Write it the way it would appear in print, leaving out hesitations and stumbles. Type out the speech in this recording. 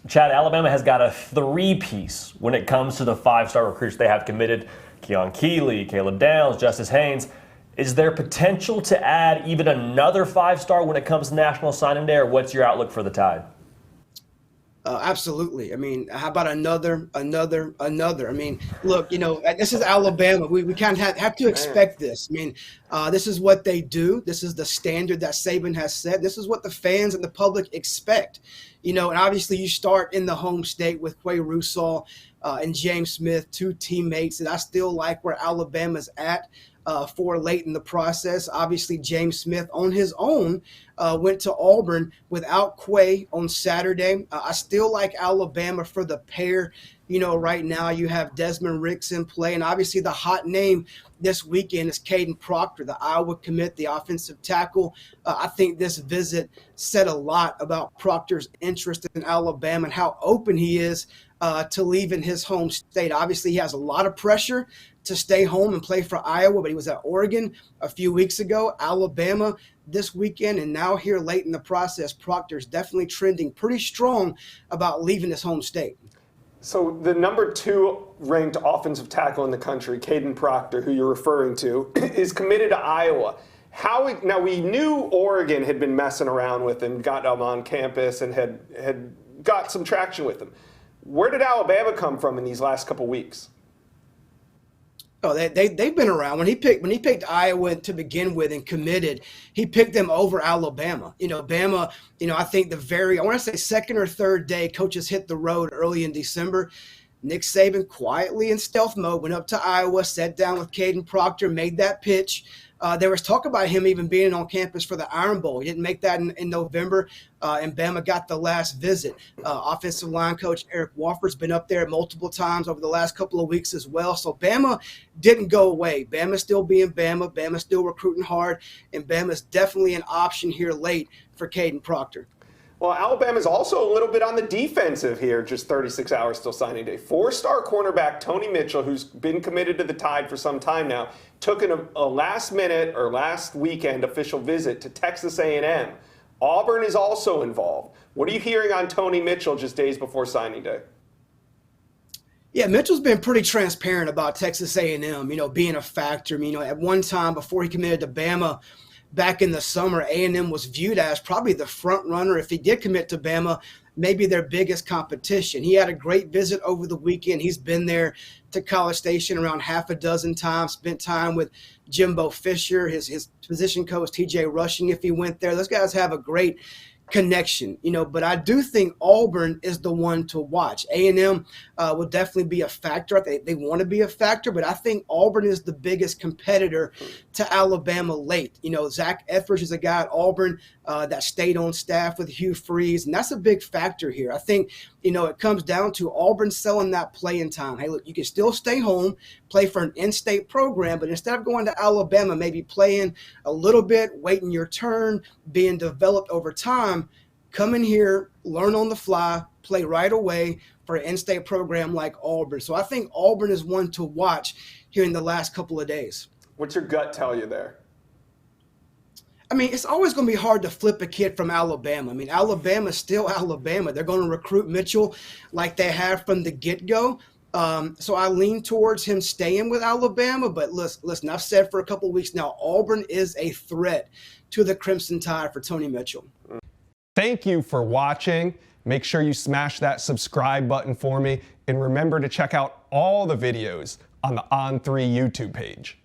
Chad, Alabama has got a three-piece when it comes to the five-star recruits they have committed. Keon Keeley, Caleb Downs, Justice Haynes. Is there potential to add even another five-star when it comes to National Signing Day, or what's your outlook for the Tide? Absolutely. I mean, how about another? I mean, look, this is Alabama. We kind of have to expect this. I mean, this is what they do. This is the standard that Saban has set. This is what the fans and the public expect. And obviously you start in the home state with Quay Russaw and James Smith, two teammates, and I still like where Alabama's at. For late in the process. Obviously, James Smith on his own went to Auburn without Quay on Saturday. I still like Alabama for the pair. Right now you have Desmond Ricks in play, and obviously the hot name this weekend is Kaden Proctor, the Iowa commit, the offensive tackle. I think this visit said a lot about Proctor's interest in Alabama and how open he is to leaving his home state. Obviously, he has a lot of pressure to stay home and play for Iowa, but he was at Oregon a few weeks ago, Alabama this weekend, and now here late in the process, Proctor's definitely trending pretty strong about leaving his home state. So the number 2 ranked offensive tackle in the country, Kaden Proctor, who you're referring to, is committed to Iowa. Now, we knew Oregon had been messing around with him, got him on campus, and had got some traction with him. Where did Alabama come from in these last couple weeks? Oh, they've been around. When he picked Iowa to begin with and committed, he picked them over Alabama. Bama, I think I want to say second or third day, coaches hit the road early in December. Nick Saban quietly in stealth mode went up to Iowa, sat down with Kaden Proctor, made that pitch. There was talk about him even being on campus for the Iron Bowl. He didn't make that in November, and Bama got the last visit. Offensive line coach Eric Wofford's been up there multiple times over the last couple of weeks as well. So Bama didn't go away. Bama's still being Bama. Bama's still recruiting hard, and Bama's definitely an option here late for Kaden Proctor. Well, Alabama's also a little bit on the defensive here, just 36 hours till signing day. 4-star cornerback Tony Mitchell, who's been committed to the Tide for some time now, took a last-minute or last weekend official visit to Texas A&M. Auburn is also involved. What are you hearing on Tony Mitchell just days before signing day? Yeah, Mitchell's been pretty transparent about Texas A&M, being a factor. At one time before he committed to Bama, back in the summer, A&M was viewed as probably the front runner. If he did commit to Bama, maybe their biggest competition. He had a great visit over the weekend. He's been there to College Station around half a dozen times, spent time with Jimbo Fisher, his position coach, TJ Rushing, if he went there. Those guys have a great connection, but I do think Auburn is the one to watch. A&M will definitely be a factor. They want to be a factor, but I think Auburn is the biggest competitor to Alabama late. Zach Etheridge is a guy at Auburn that stayed on staff with Hugh Freeze, and that's a big factor here. I think, it comes down to Auburn selling that playing time. Hey, look, you can still stay home, play for an in-state program, but instead of going to Alabama, maybe playing a little bit, waiting your turn, being developed over time, come in here, learn on the fly, play right away for an in-state program like Auburn. So I think Auburn is one to watch here in the last couple of days. What's your gut tell you there? It's always going to be hard to flip a kid from Alabama. Alabama's still Alabama. They're going to recruit Mitchell like they have from the get-go. So I lean towards him staying with Alabama. But listen, I've said for a couple of weeks now, Auburn is a threat to the Crimson Tide for Tony Mitchell. Thank you for watching. Make sure you smash that subscribe button for me. And remember to check out all the videos on the On3 YouTube page.